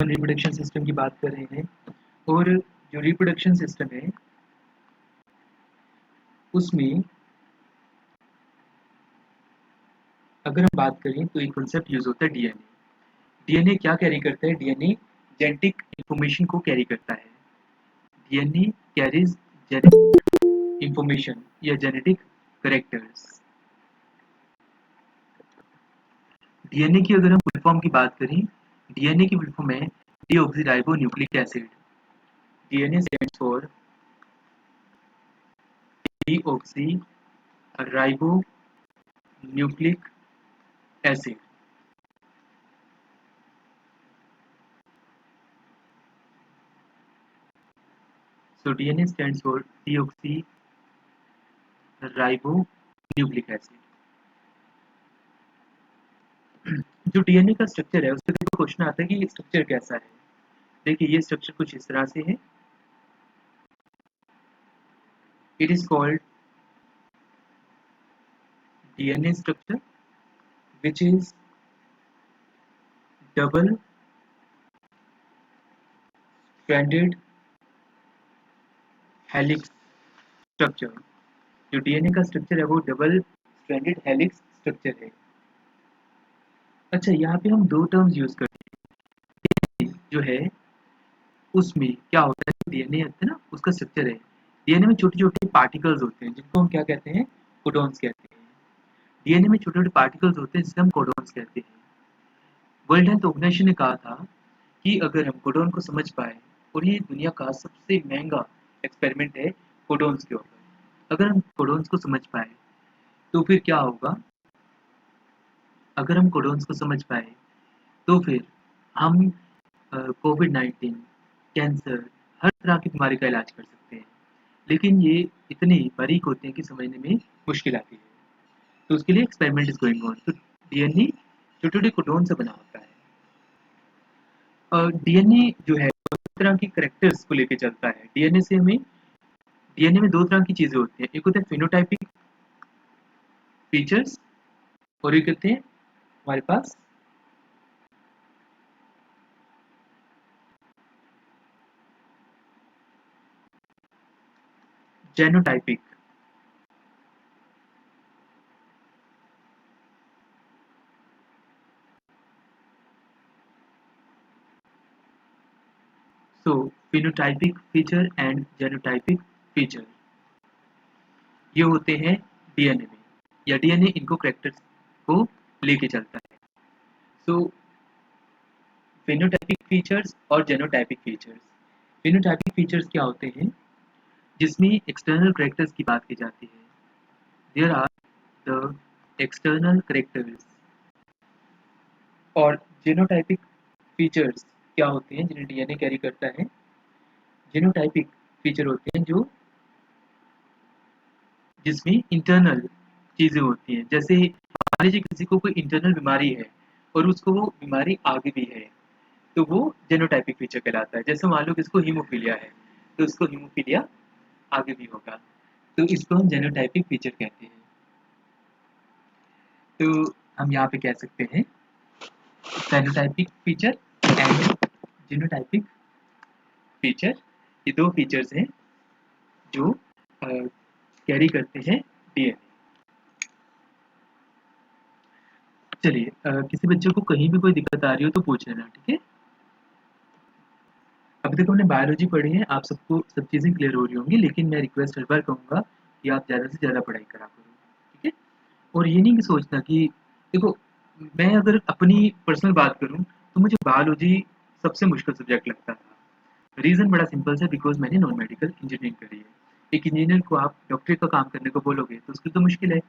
Reproduction system की बात कर रहे हैं, और जो रिप्रोडक्शन सिस्टम है उसमें अगर हम बात करें तो एक कॉन्सेप्ट यूज होता है डीएनए। डीएनए क्या कैरी करता है? डीएनए जेनेटिक इंफॉर्मेशन को कैरी करता है। डीएनए कैरीज जेनेटिक इंफॉर्मेशन या जेनेटिक करेक्टर्स। डीएनए की अगर हम फुल फॉर्म की बात करें, डीएनए की फुल फॉर्म है deoxyribo nucleic acid. DNA stands for deoxyribo nucleic acid. So DNA stands for deoxyribonucleic acid। जो डीएनए का स्ट्रक्चर है उसके ऊपर क्वेश्चन आता है कि ये स्ट्रक्चर कैसा है। देखिए ये स्ट्रक्चर कुछ इस तरह से है। It is called DNA structure which is double stranded helix structure. जो डीएनए का स्ट्रक्चर है वो डबल स्ट्रैंडेड हेलिक्स स्ट्रक्चर है। अच्छा, यहाँ पे हम दो टर्म्स यूज करते हैं। जो है उसमें क्या होता है, डीएनए है ना, उसका स्ट्रक्चर है। डीएनए में छोटे छोटे पार्टिकल्स होते हैं जिनको हम क्या कहते हैं? कोडॉन्स कहते हैं। डीएनए में छोटे छोटे पार्टिकल्स होते हैं जिसे हम कोडॉन्स कहते हैं। वर्ल्ड हेल्थ ऑर्गेनाइजेशन ने कहा था कि अगर हम कोडॉन को समझ पाए, और ये दुनिया का सबसे महंगा एक्सपेरिमेंट है कोडॉन्स के ऊपर, अगर हम कोडॉन्स को समझ पाए तो फिर क्या होगा? अगर हम कोडॉन्स को समझ पाए तो फिर हम कोविड-19, कैंसर, हर तरह की बीमारी का इलाज कर सकते हैं। लेकिन ये इतने बारीक होते हैं कि समझने में मुश्किल आती है। तो उसके लिए एक्सपेरिमेंट इज गोइंग ऑन। तो डीएनए छोटे-छोटे कोडॉन से बना होता है। डीएनए जो है दो तरह की कैरेक्टर्स को लेके चलता है। डीएनए में दो तरह की चीजें होती हैं। एक होता है फिनोटाइपिक फीचर्स, और एक होते हैं हमारे पास genotypic. So phenotypic feature and genotypic feature ये होते हैं डीएनए में, या डीएनए इनको कैरेक्टर्स को लेके चलता है। सो फिनोटाइपिक फीचर्स और जेनोटाइपिक फीचर्स। फिनोटाइपिक फीचर्स क्या होते हैं? जिसमें एक्सटर्नल कैरेक्टर्स की बात की जाती है। There are the external characters. और जीनोटाइपिक फीचर्स क्या होते हैं जिन्हें डीएनए कैरी करता है? जीनोटाइपिक फीचर होते हैं जो जिसमें इंटरनल चीजें होती हैं। जैसे मान लीजिए किसी को कोई इंटरनल बीमारी है और उसको वो बीमारी आगे भी है, तो वो जेनोटाइपिक फीचर कहलाता है। जैसे मान लो किसको हीमोफीलिया है तो उसको हीमोफीलिया आगे भी होगा, तो इसको हम जेनोटाइपिक फीचर कहते हैं। तो हम यहाँ पे कह सकते हैं phenotypic feature and genotypic feature, ये दो फीचर्स हैं जो कैरी करते हैं डीएनए। चलिए, किसी बच्चे को कहीं भी कोई दिक्कत आ रही हो तो पूछ लेना, ठीक है? अभी तक हमने बायोलॉजी पढ़ी है, आप सबको सब चीज़ें क्लियर हो रही होंगी, लेकिन मैं रिक्वेस्ट हर बार कहूँगा कि आप ज़्यादा से ज़्यादा पढ़ाई करा करो, ठीक है? और ये नहीं कि सोचना कि देखो, मैं अगर अपनी पर्सनल बात करूँ तो मुझे बायोलॉजी सबसे मुश्किल सब्जेक्ट लगता था। रीज़न बड़ा सिंपल सा, बिकॉज़ मैंने नॉन मेडिकल इंजीनियरिंग करी है। एक इंजीनियर को आप डॉक्टरेट का काम करने को बोलोगे तो उसकी तो मुश्किल है।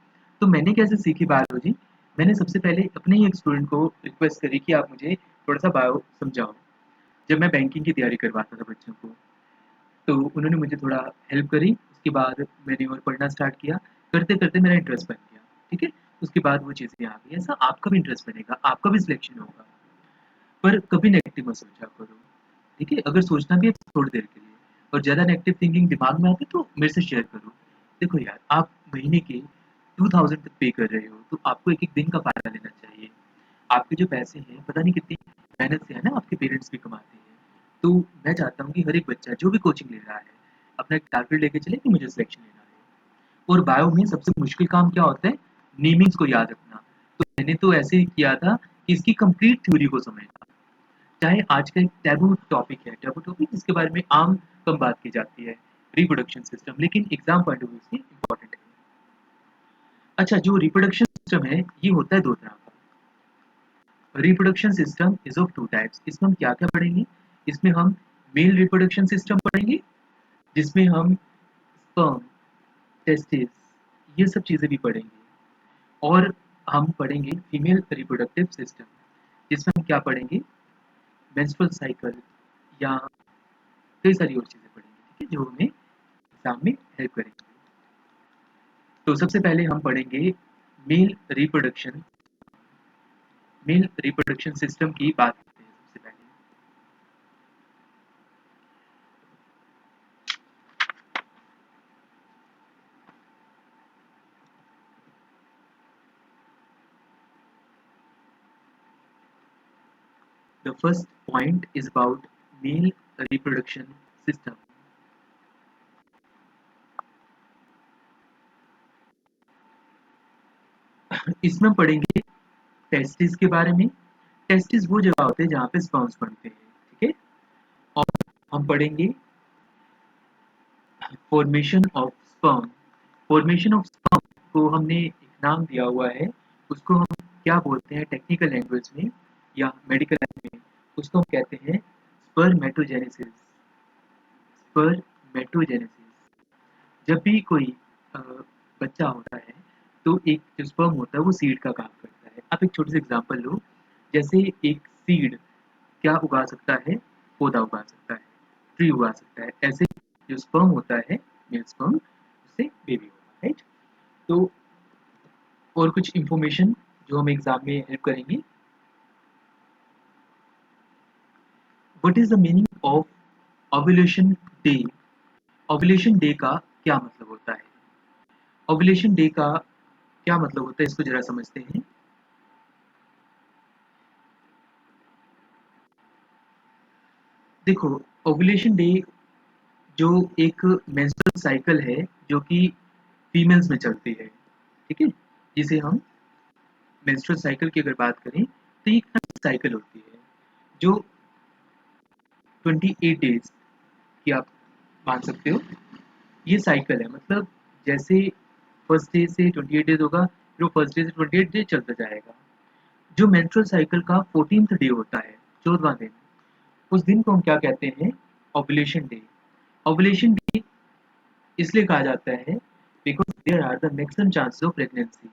तो मैंने कैसे सीखी बायोलॉजी? मैंने सबसे पहले अपने ही एक स्टूडेंट को रिक्वेस्ट करी कि आप मुझे थोड़ा-सा बायो समझाओ। जब मैं बैंकिंग की तैयारी करवाता था बच्चों को, तो उन्होंने मुझे थोड़ा हेल्प करी। उसके बाद मैंने और पढ़ना स्टार्ट किया। करते-करते मेरा इंटरेस्ट बन गया, ठीक है? उसके बाद वो चीज़ें आ गई। ऐसा आपका भी इंटरेस्ट बनेगा, आपका भी सिलेक्शन होगा। पर कभी नेगेटिव मत सोचा करो, ठीक है? अगर सोचना भी है तो थोड़ी देर के लिए, और ज़्यादा नेगेटिव थिंकिंग दिमाग में आती है तो मेरे से शेयर करो। देखो यार, आप महीने के 2000 तक पे कर रहे हो, तो आपको एक-एक दिन का फ़ायदा लेना चाहिए। आपके जो पैसे हैं, पता नहीं कितनी मेहनत से है ना, आपके पेरेंट्स भी कमाते हैं। तो मैं चाहता हूँ कि हर एक बच्चा जो भी कोचिंग ले रहा है, अपना एक टारगेट लेके चले कि मुझे सिलेक्शन लेना है। और बायो में सबसे मुश्किल काम क्या होता है? नेमिंग्स को याद रखना। तो मैंने तो ऐसे ही किया था कि इसकी कंप्लीट थ्योरी को समझना। चाहे आज का एक टैबू टॉपिक है, टैबू टॉपिक जिसके बारे में आम कम बात की जाती है, रिप्रोडक्शन सिस्टम, लेकिन एग्जाम पॉइंट ऑफ व्यू से इम्पोर्टेंट है। अच्छा, जो रिप्रोडक्शन सिस्टम है ये होता है दो तरह का। Reproduction system is of two types. इसमें हम क्या क्या पढ़ेंगे? इसमें हम मेल रिप्रोडक्शन सिस्टम पढ़ेंगे, जिसमें हम स्पर्म, टेस्टिस, ये सब चीज़ें भी पढ़ेंगे। और हम पढ़ेंगे फीमेल रिप्रोडक्टिव सिस्टम, जिसमें हम क्या पढ़ेंगे? मेंस्ट्रुअल साइकिल या कई सारी और चीज़ें पढ़ेंगे, ठीक है, जो हमें एग्जाम में हेल्प करेंगे। तो सबसे पहले हम पढ़ेंगे male reproduction. Male reproduction system की बात करते हैं सबसे पहले। The first point is about male reproduction system. इसमें हम पढ़ेंगे टेस्टिस के बारे में। टेस्टिस वो जगह होते हैं जहाँ पे स्पर्म्स बनते हैं, ठीक है। और हम पढ़ेंगे formation of sperm. Formation of sperm को हमने एक नाम दिया हुआ है, उसको हम क्या बोलते हैं टेक्निकल लैंग्वेज में या मेडिकल लैंग्वेज में? उसको हम कहते हैं स्पर्मेटोजेनेसिस। स्पर्मेटोजेनेसिस। जब भी कोई अ, बच्चा होता है, तो एक जो स्पर्म होता है वो सीड का काम करता है। आप एक छोटी सी एग्जांपल लो, जैसे एक सीड क्या उगा सकता है? पौधा उगा सकता है, ट्री उगा सकता है। ऐसे जो स्पर्म होता है, मेल स्पर्म, उससे बेबी होगा, राइट? तो और कुछ इंफॉर्मेशन जो हमें एग्जाम में हेल्प करेंगी। What is the meaning of ovulation day? Ovulation day का क्या मतलब होता है? ओव्यूलेशन डे का क्या मतलब होता है, इसको जरा समझते हैं। देखो, ओव्यूलेशन डे जो एक मेंस्ट्रुअल साइकिल है जो कि फीमेल्स में चलती है, ठीक है, जिसे हम मेंस्ट्रुअल साइकिल की अगर बात करें तो ये एक साइकिल होती है जो 28 डेज की आप मान सकते हो। ये साइकिल है, मतलब जैसे फर्स्ट डे से 28 डेज होगा, फिर फर्स्ट डे से 28 डे चलता जाएगा। जो मेंस्ट्रुअल साइकिल का 14th डे होता है, 14वां दिन, उस दिन को हम क्या कहते हैं? Ovulation day. ओव्यूलेशन डे इसलिए कहा जाता है because there are the maximum chances of pregnancy.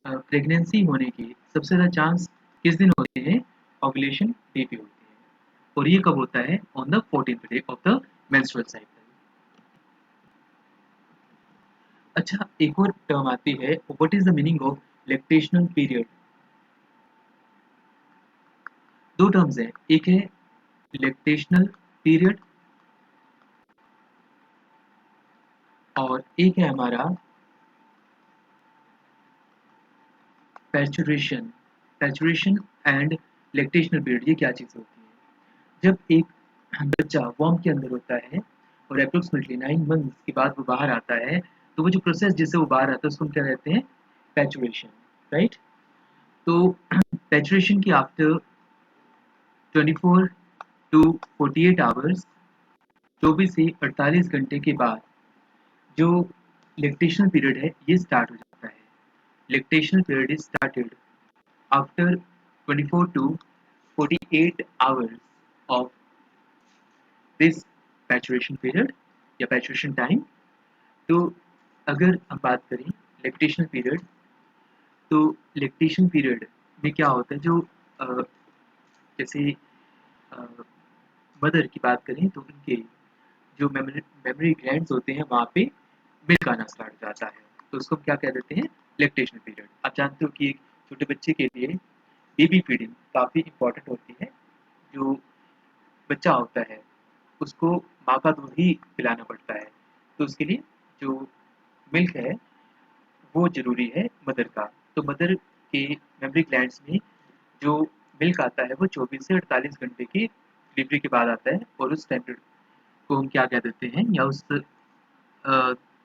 Pregnancy होने के सबसे ज़्यादा चांस किस दिन होते हैं? ओव्यूलेशन डे पे होते हैं। और ये कब होता है? On the 14th day of the menstrual cycle. अच्छा, एक और टर्म आती है, what is the meaning of lactational period? दो टर्म्स हैं, एक है लैक्टेशनल पीरियड और एक है हमारा पैचुरेशन। पैचुरेशन एंड लैक्टेशनल पीरियड, ये क्या चीज़ होती है? जब एक बच्चा वॉर्म के अंदर होता है और अप्रोक्सीमेटली 9 मंथ्स के बाद वो बाहर आता है, तो वो जो प्रोसेस जिससे वो बाहर आता है उसको हम क्या कहते हैं? पैचुरेशन, राइट? तो पैचुरेशन की आफ्टर 24 टू 48 आवर्स, 24 से 48 घंटे के बाद जो लैक्टेशनल पीरियड है ये स्टार्ट हो जाता है। Lactational period is started after 24 to 48 hours of this parturition period या पैचुरेशन टाइम। तो अगर हम बात करें लैक्टेशनल पीरियड, तो लैक्टेशन पीरियड में क्या होता है? जो अ, जैसे मदर की बात करें तो उनके जो मेमोरी ग्लैंड्स होते हैं वहाँ पे मिल्क आना स्टार्ट हो जाता है, तो उसको हम क्या कह देते हैं? Lactation period. आप जानते हो कि एक छोटे बच्चे के लिए बेबी फीडिंग काफ़ी इंपॉर्टेंट होती है। जो बच्चा होता है उसको माँ का दूध ही पिलाना पड़ता है, तो उसके लिए जो मिल्क है वो ज़रूरी है मदर का। तो मदर के मेमोरी ग्लैंड्स में जो मिल्क आता है वो 24 से 48 घंटे की डिलीवरी के बाद आता है, और उस टाइम पीरियड को हम क्या कह देते हैं, या उस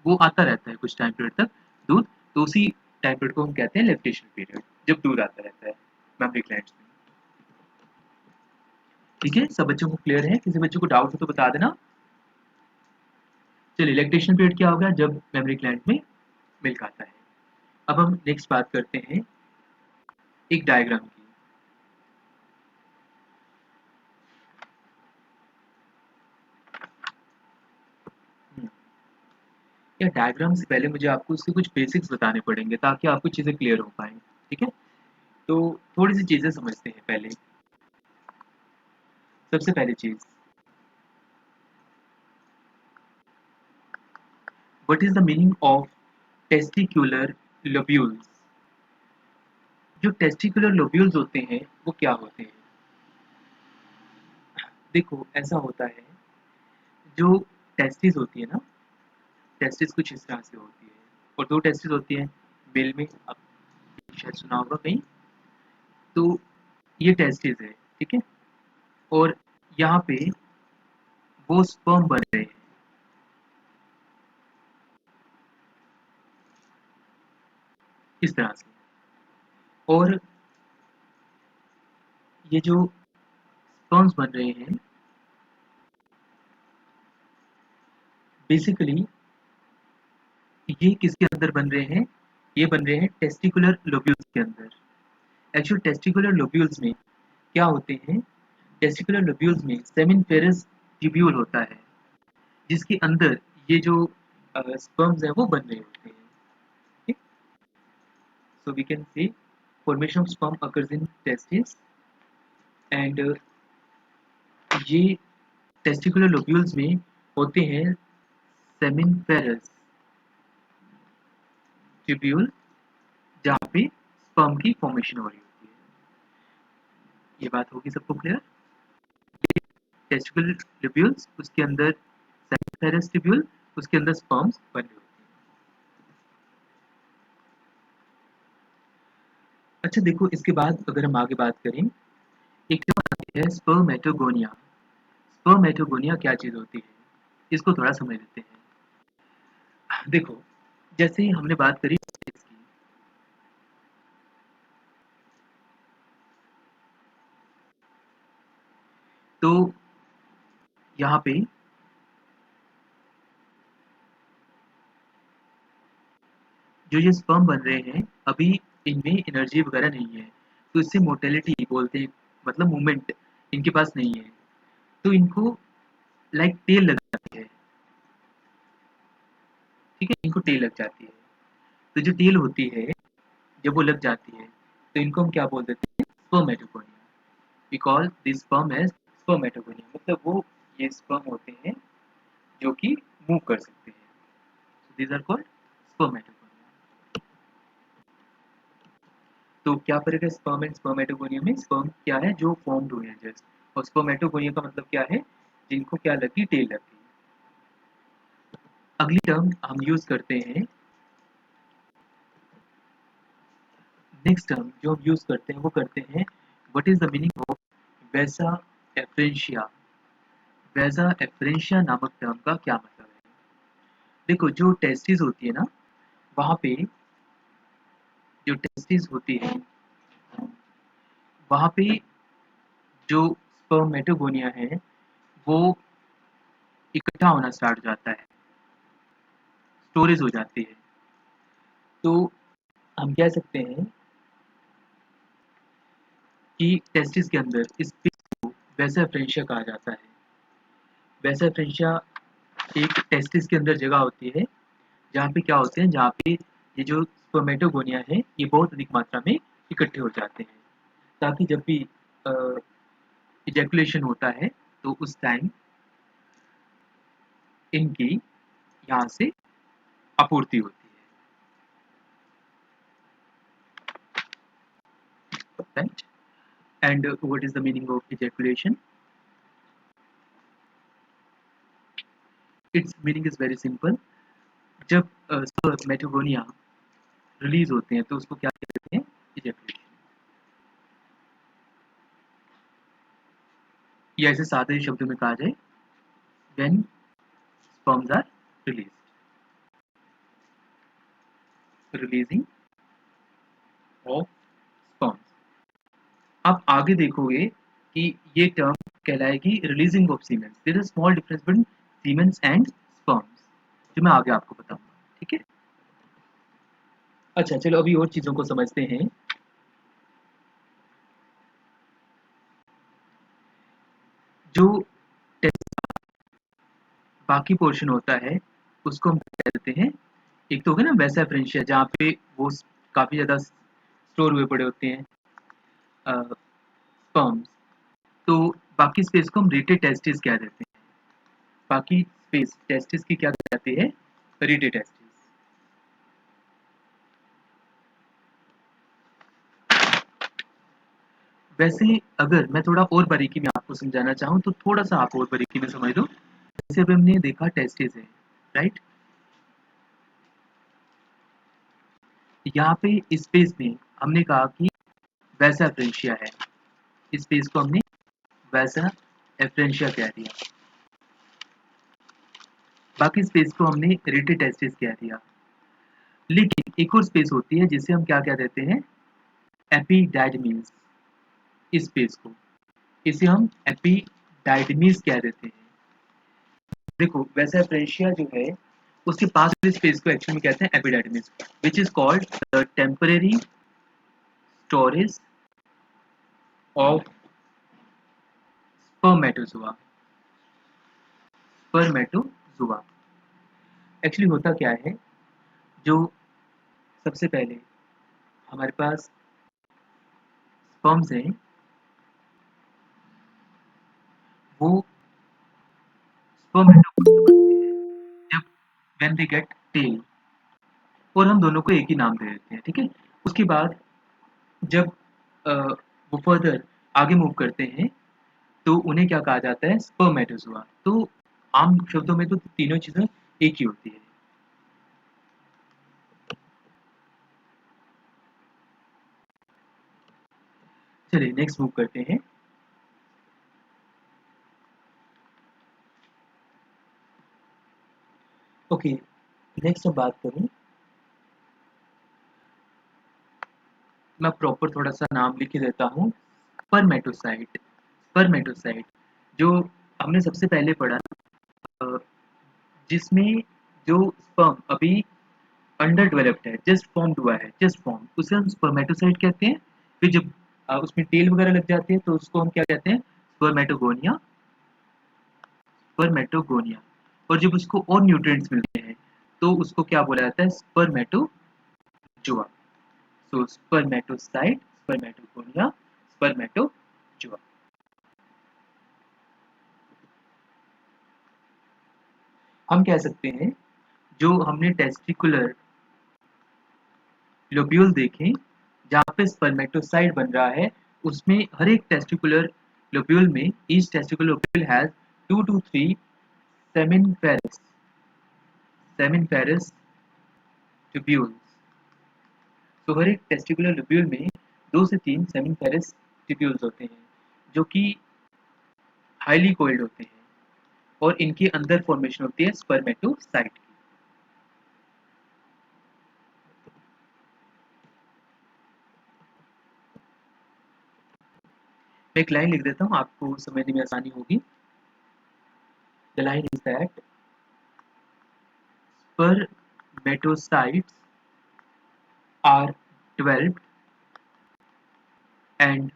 वो आता रहता है कुछ टाइम पीरियड तक दूध, तो उसी टाइम पीरियड को हम कहते हैं लैक्टेशन पीरियड, जब दूध आता रहता है मम्मी ग्लैंड्स में। ठीक है, सब बच्चों को क्लियर है? किसी बच्चों को डाउट हो तो बता देना। चलिए, लैक्टेशन पीरियड क्या होगा? जब मेमोरी ग्लैंड में मिल्क आता है। अब हम नेक्स्ट बात करते हैं एक डायग्राम की। या डायग्राम से पहले मुझे आपको उसके कुछ बेसिक्स बताने पड़ेंगे ताकि आपको चीज़ें क्लियर हो पाएँ। ठीक है? तो थोड़ी सी चीज़ें समझते हैं पहले। सबसे पहली चीज़, what is the meaning of testicular lobules? जो टेस्टिकुलर लोब्यूल्स होते हैं वो क्या होते हैं? देखो, ऐसा होता है, जो टेस्टिस होती है ना, टेस्टिस कुछ इस तरह से होती है, और दो टेस्टिस होती है मेल में, आप शायद सुना होगा कहीं। तो ये टेस्टिस है, ठीक है, और यहाँ पे वो स्पर्म बन रहे हैं इस तरह से, और ये जो स्पर्म्स बन रहे हैं बेसिकली ये किसके अंदर बन रहे हैं? ये बन रहे हैं टेस्टिकुलर लोब्यूल्स के अंदर। एक्चुअल टेस्टिकुलर लोब्यूल्स में क्या होते हैं? टेस्टिकुलर लोब्यूल्स में सेमिनिफेरस ट्यूब्यूल होता है, जिसके अंदर ये जो स्पर्म्स है वो बन रहे होते हैं। So we can say formation of sperm occurs in testes, and ये टेस्टिकुलर लोब्यूल्स में होते हैं सेमिनिफेरस ट्यूब्यूल, जहाँ पे स्पर्म की फॉर्मेशन हो रही होती है। ये बात होगी सबको क्लियर? टेस्टिकुलर ट्यूब्यूल्स, उसके अंदर सेमिनिफेरस ट्यूब्यूल, उसके अंदर स्पर्म्स बन रहे होते हैं। अच्छा देखो, इसके बाद अगर हम आगे बात करें, एक टर्म आती है स्पर्मेटोगोनिया। स्पर्मेटोगोनिया क्या चीज़ होती है, इसको थोड़ा समझ लेते हैं। देखो, जैसे ही हमने बात करी इसकी, तो यहाँ पे जो ये स्पर्म बन रहे हैं, अभी इनमें एनर्जी वगैरह नहीं है, तो इससे मोटेलिटी बोलते हैं, मतलब मूवमेंट इनके पास नहीं है, तो इनको लाइक टेल लग जाती है। ठीक है, इनको टेल लग जाती है, तो जो टेल होती है जब वो लग जाती है, तो इनको हम क्या बोल देते हैं? Spermatogonia. We call this sperm as spermatogonia, मतलब वो ये स्पर्म होते हैं जो कि मूव कर सकते हैं। These are called spermatogonia. तो क्या फर्क है स्पर्म एंड स्पर्मेटोगोनिया में? स्पर्म क्या है? जो फॉर्म्ड हुए हैं जस्ट, और स्पर्मेटोगोनिया का मतलब क्या है? जिनको क्या लगी? टेल लगी। अगली टर्म हम यूज करते हैं, नेक्स्ट टर्म जो हम यूज करते हैं वो करते हैं, what is the meaning of वैसा एफ्रेंशिया? वैसा एफ्रेंशिया नामक टर्म का क्या मतलब है? देखो, जो टेस्टिस होती है ना, वहां पे जो टेस्टिस होती है वहां पे जो स्पर्मेटोगोनिया है वो इकट्ठा होना स्टार्ट हो जाता है, स्टोरेज हो जाती है। तो हम कह सकते हैं कि टेस्टिस के अंदर इस स्पेस को वैसा एफ्रेंशिया कहा जाता है। वैसा एफ्रेंशिया एक टेस्टिस के अंदर जगह होती है, जहाँ पे क्या होते हैं, जहाँ पे ये जो स्पर्मेटोगोनिया है ये बहुत अधिक मात्रा में इकट्ठे हो जाते हैं, ताकि जब भी इजैकुलेशन होता है तो उस टाइम इनकी यहाँ से आपूर्ति होती है, right? And what is the meaning of ejaculation? It's meaning is very simple. जब स्पर्मेटोगोनिया रिलीज होते हैं तो उसको क्या कहते हैं? इजैकुलेशन। या ऐसे सादे शब्दों में कहा जाए when sperms are releasing of sperms. आप आगे देखोगे कि ये टर्म कहलाएगी releasing of semens. There is small difference between semens and sperms, जो मैं आगे आपको बताऊंगा। ठीक है, अच्छा चलो अभी और चीजों को समझते हैं। जो बाकी पोर्शन होता है उसको हम कहते हैं, एक तो हो गया ना वैसा फ्रेंशिया जहाँ पे वो काफी ज्यादा स्टोर हुए पड़े होते हैं स्पर्म्स, तो बाकी स्पेस को हम रेटेड टेस्टिस कह देते हैं। बाकी स्पेस टेस्टिस की क्या कहते हैं, रेटेड टेस्टिस। वैसे अगर मैं थोड़ा और बारीकी में आपको समझाना चाहूँ तो थोड़ा सा आप और बारीकी में समझ लो। जैसे अभी हमने देखा टेस्टिस है, राइट, यहाँ पे इस स्पेस में हमने कहा कि वैसा फ्रेंशिया है, इस स्पेस को हमने वैसा एफ्रेंशिया कह दिया, बाकी स्पेस को हमने रेटेड टेस्टिस कह दिया। लेकिन एक और स्पेस होती है जिसे हम क्या कह देते हैं, एपिडाइडमीज। इस स्पेस को, इसे हम एपिडाइडमीज कह देते हैं। देखो वैसा फ्रेंशिया जो है उसके पास वाली स्पेस को एक्चुअली में कहते हैं epididymis, which is called the temporary storage of spermatozoa. Spermatozoa actually होता क्या है, जो सबसे पहले हमारे पास स्पर्म्स हैं वो स्पर्मेटोगोनिया बनते हैं जब व्हेन दे गेट टेल, और हम दोनों को एक ही नाम दे देते हैं। ठीक है, उसके बाद जब वो फर्दर आगे मूव करते हैं तो उन्हें क्या कहा जाता है, स्पर्मेटोजोआ। तो आम शब्दों में तो तीनों चीजें एक ही होती है। चलिए नेक्स्ट मूव करते हैं। ओके, नेक्स्ट हम बात करूं, मैं प्रॉपर थोड़ा सा नाम लिख के देता हूँ। स्पर्मेटोसाइट, स्पर्मेटोसाइट जो हमने सबसे पहले पढ़ा, अ, जिसमें जो स्पर्म अभी अंडर डेवलप्ड है, जस्ट फॉर्म्ड हुआ है, जस्ट फॉर्म, उसे हम स्पर्मेटोसाइट कहते हैं। फिर जब उसमें टेल वगैरह लग जाती है तो उसको हम क्या कहते हैं, स्पर्मेटोगोनिया, स्पर्मेटोगोनिया। और जब उसको और न्यूट्रिएंट्स मिलते हैं तो उसको क्या बोला जाता है, स्पर्मेटोजोआ। सो स्पर्मेटोसाइट, स्पर्मेटोगोनिया, स्पर्मेटोजोआ। हम कह सकते हैं जो हमने टेस्टिकुलर लोब्यूल देखे जहाँ पे स्पर्मेटोसाइट बन रहा है, उसमें हर एक टेस्टिकुलर लोब्यूल में each testicular lobule has 2 to 3 seminiferous, seminiferous tubules. तो हर एक टेस्टिकुलर लोब्यूल में 2 से 3 सेमिनिफेरस ट्यूब्यूल्स होते हैं जो कि हाईली कोइल्ड होते हैं, और इनके अंदर फॉर्मेशन होती है स्पर्मेटोसाइट की। मैं एक लाइन लिख देता हूँ, आपको समझने में आसानी होगी। The line is that spermatocytes are developed and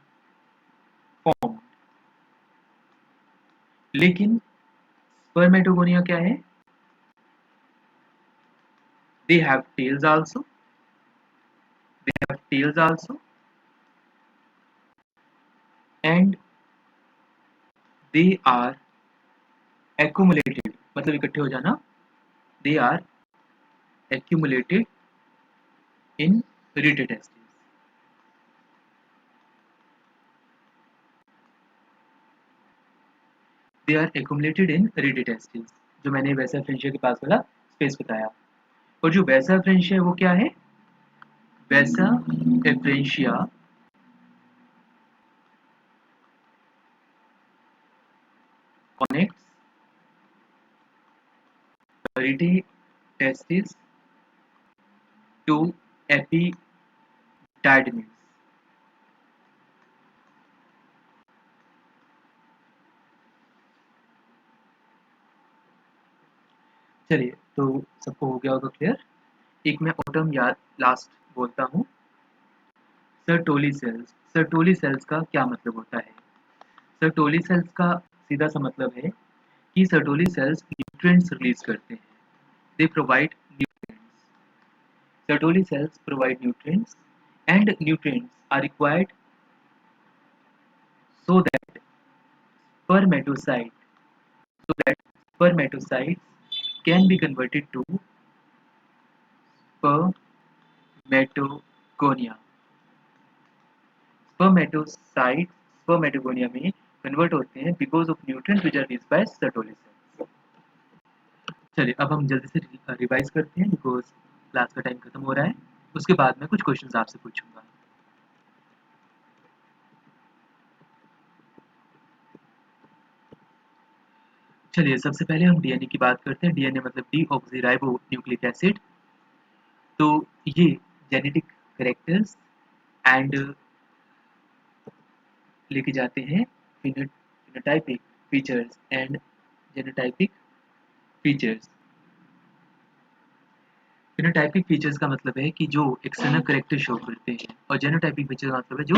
formed। लेकिन स्पर्मेटोगोनिया क्या है, they have tails also, they have tails also, and they are accumulated, मतलब इकट्ठे हो जाना, they are accumulated in reticulates। they are accumulated in reticulates, जो मैंने वैसा फ्रेंशिया के पास वाला स्पेस बताया। और जो वैसा फ्रेंशिया है वो क्या है, वैसा efferentia connects ready testis to epididymis. चलिए, तो सबको हो गया होगा क्लियर। एक मैं और टर्म याद लास्ट बोलता हूँ, सर्टोली सेल्स। सर्टोली सेल्स का क्या मतलब होता है? सर्टोली सेल्स का सीधा सा मतलब है कि सर्टोली सेल्स न्यूट्रिएंट्स रिलीज करते हैं। They provide nutrients. Sertoli cells provide nutrients and nutrients are required so that spermatocyte so that spermatocytes can be converted to spermatogonia. Spermatocytes spermatogonia में कन्वर्ट होते हैं because of nutrients which are released by Sertoli cells. चलिए, अब हम जल्दी से revise करते हैं बिकॉज क्लास का टाइम खत्म हो रहा है। उसके बाद मैं कुछ क्वेश्चंस आपसे पूछूंगा। चलिए, सबसे पहले हम डीएनए की बात करते हैं। डीएनए मतलब डीऑक्सीराइबो न्यूक्लिक एसिड। तो ये जेनेटिक कैरेक्टर्स एंड लेके जाते हैं phenotypic features and जेनोटाइपिक features. Phenotypic features का मतलब है कि जो एक्सटर्नल कैरेक्टर शो करते हैं, और जेनोटाइपिक फीचर का मतलब है जो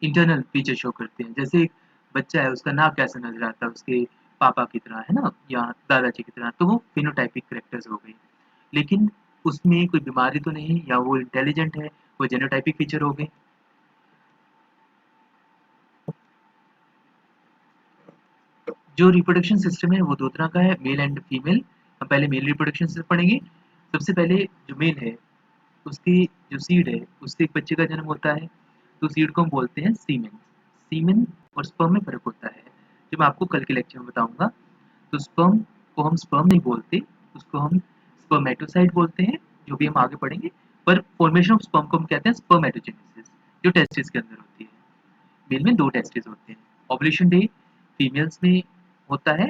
इंटरनल फीचर शो करते हैं। जैसे एक बच्चा है, उसका नाक कैसा नजर आता है, उसके पापा की तरह, है ना, या दादाजी की तरह, तो वो फिनोटाइपिक कैरेक्टर्स हो गई। लेकिन उसमें कोई बीमारी तो नहीं, या वो इंटेलिजेंट है, वो जेनोटाइपिक फीचर हो गए। जो रिप्रोडक्शन सिस्टम है वो दो तरह का है, मेल एंड फीमेल। हम पहले मेल रिप्रोडक्शन सिस्टम पढ़ेंगे। सबसे पहले जो मेल है, उसकी जो सीड है, उससे एक बच्चे का जन्म होता है, तो सीड को हम बोलते हैं सीमेन। सीमेन और स्पर्म में फर्क होता है, जो मैं आपको कल के लेक्चर में बताऊंगा। तो स्पर्म को हम स्पर्म नहीं बोलते, उसको हम स्पर्मेटोसाइट बोलते हैं, जो भी हम आगे पढ़ेंगे। पर फॉर्मेशन ऑफ स्पर्म को हम कहते हैं स्पर्मेटोजेनेसिस, जो टेस्टिस के अंदर होती है। मेल में दो टेस्टिस होते हैं। ओवुलेशन डे फीमेल्स में होता है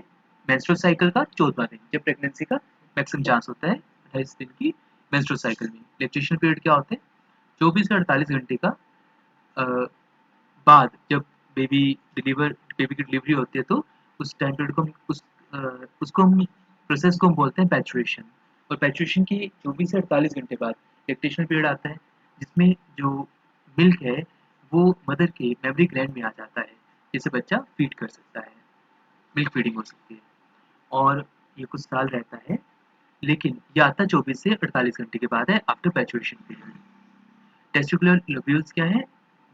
मेंस्ट्रुअल साइकिल का 14वां दिन, जब प्रेगनेंसी का मैक्सिमम चांस होता है 28 दिन की मेंस्ट्रुअल साइकिल में। लैक्टेशन पीरियड क्या होता है? 24 से 48 घंटे का अ, बाद, जब बेबी की डिलीवरी होती है, तो उस टाइम पीरियड को हम उसको हम प्रोसेस को हम बोलते हैं पैचुरेशन। और पैचुरेशन के 24 से 48 घंटे बाद लैक्टेशन पीरियड आता है, जिसमें जो मिल्क है वो मदर के मेमरी ग्लैंड में आ जाता है, जिससे बच्चा फीड कर सकता है, मिल्क फीडिंग हो सकती है। और ये कुछ साल रहता है, लेकिन ये आता 24 से 48 घंटे के बाद है, आफ्टर पैचुरेशन पीरियड। टेस्टिकुलर लोब्यूल्स क्या है?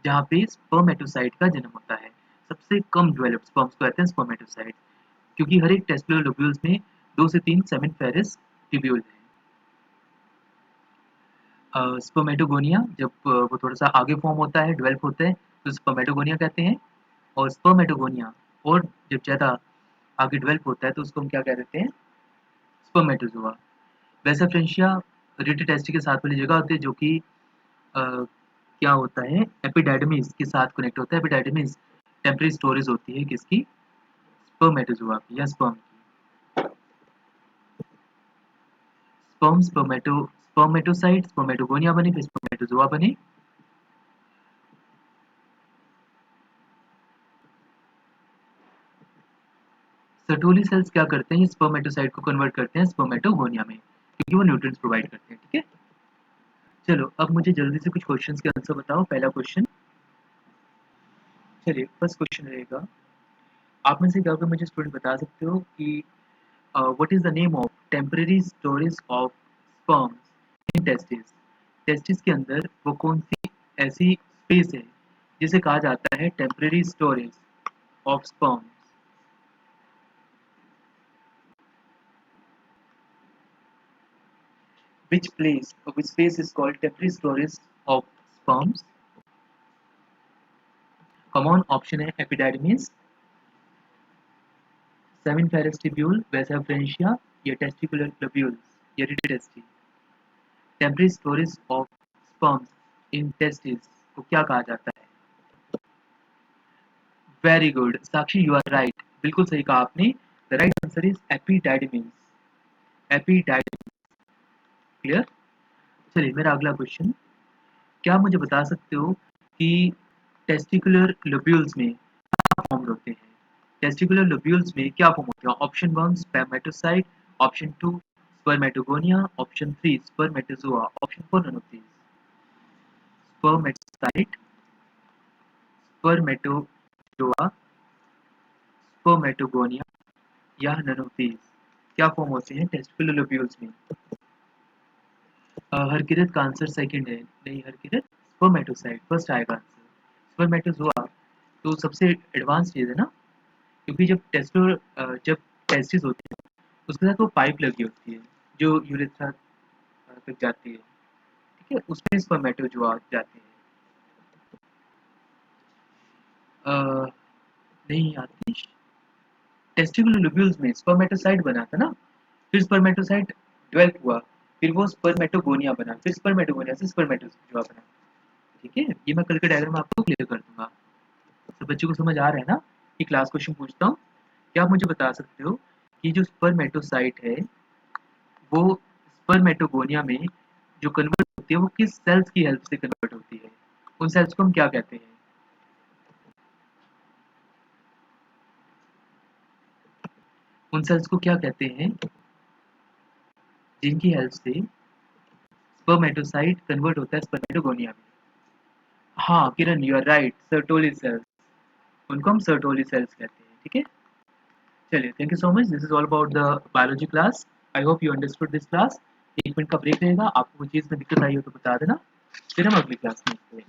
जहाँ पे स्पर्मेटोसाइट का जन्म होता है। सबसे कम डेवलप्ड स्पर्म्स को कहते हैं स्पर्मेटोसाइट, क्योंकि हर एक टेस्टिकुलर लोब्यूल्स में 2 से 3 सेमिनिफेरस ट्यूब्यूल है। स्पर्मेटोगोनिया जब वो थोड़ा सा आगे फॉर्म होता है, डेवलप होता है, तो स्पर्मेटोगोनिया कहते हैं। और स्पर्मेटोगोनिया और जब ज़्यादा आगे डेवलप होता है, तो उसको हम क्या कह देते हैं? स्पर्मेटोजोआ। वैसा फ्रेंशिया रिटी टेस्टी के साथ वाली जगह होती है, जो कि क्या होता है, एपिडाइडमिस के साथ कनेक्ट होता है। एपिडाइडमिस टेम्परेरी स्टोरेज होती है किसकी? स्पर्मेटोजोआ की या स्पर्म की। स्पर्मेटोसाइट स्पर्मेटोगोनिया बने, फिर स्पर्मेटोजोआ बने। सर्टोली सेल्स क्या करते हैं? स्पर्मेटोसाइट को कन्वर्ट करते हैं स्पर्मेटोगोनिया में, क्योंकि वो न्यूट्रिएंट्स प्रोवाइड करते हैं। ठीक है, चलो अब मुझे जल्दी से कुछ क्वेश्चंस के आंसर बताओ। पहला क्वेश्चन, चलिए फर्स्ट क्वेश्चन रहेगा, आप में से क्या मुझे स्टूडेंट बता सकते हो कि what is the name of temporary storage of sperms in testis? Testis के अंदर वो कौन सी ऐसी स्पेस है जिसे कहा जाता है temporary storage of sperms? which space is called temporary storage of sperms? Common option है epididymis, seminiferous tubule, vasa deferentia, या टेस्टिकुलर ग्लोब्यूल्स या rete testis. Temporary storage of sperms in testis को क्या कहा जाता है? Very good Sakshi, you are right, बिल्कुल सही कहा आपने। The right answer is epididymis. Epididymis. Clear? चलिए मेरा अगला क्वेश्चन, क्या मुझे बता सकते हो कि टेस्टिकुलर लोब्यूल्स में क्या फॉर्म होते हैं? टेस्टिकुलर लोब्यूल्स में क्या फॉर्म होते हैं? Option 1 spermatocyte, option 2 spermatogonia, option 3 spermatozoa, option 4 none of these. Spermatocyte, spermatozoa, spermatogonia या नन ऑफ दीज। क्या फॉर्म होते हैं टेस्टिकुलर लोब्यूल्स में? हरकिरत का आंसर सेकंड है। नहीं हरकिरत, स्पर्मेटोसाइट फर्स्ट आएगा आंसर। स्पर्मेटोजोआ तो सबसे एडवांस चीज़ है ना, क्योंकि जब टेस्टिस होती है उसके साथ वो पाइप लगी होती है जो यूरेथ्रा तक जाती है, ठीक है, उसमें स्पर्मेटोजोआ जाते हैं। नहीं आतिश, टेस्टिकुलर लोब्यूल्स में स्पर्मेटोसाइट बना था ना, फिर स्पर्मेटोसाइट डेवलप हुआ, फिर वो स्पर्मेटोगोनिया बना, फिर स्पर्मेटोगोनिया से स्पर्मेटोजोआ बना। ठीक है, ये मैं कल के डायग्राम आपको क्लियर कर दूंगा। तो बच्चों को समझ आ रहा है ना? एक क्लास क्वेश्चन पूछता हूँ, क्या आप मुझे बता सकते हो कि जो स्पर्मेटोसाइट है वो स्पर्मेटोगोनिया में जो कन्वर्ट होती है वो किस सेल्स की हेल्प से कन्वर्ट होती है? उन सेल्स को हम क्या कहते हैं? उन सेल्स को क्या कहते हैं जिनकी हेल्प से स्पर्मेटोसाइट कन्वर्ट होता है स्पर्मेटोगोनिया में? हाँ Kiran, you are right, Sertoli cells. उनको हम सर्टोली सेल्स कहते हैं। ठीक है, चलिए thank you so much, this is all about the biology class. I hope you understood this class. 1 minute का ब्रेक रहेगा, आपको कोई चीज़ में दिक्कत आई हो तो बता देना, फिर हम अगली क्लास में मिलते हैं।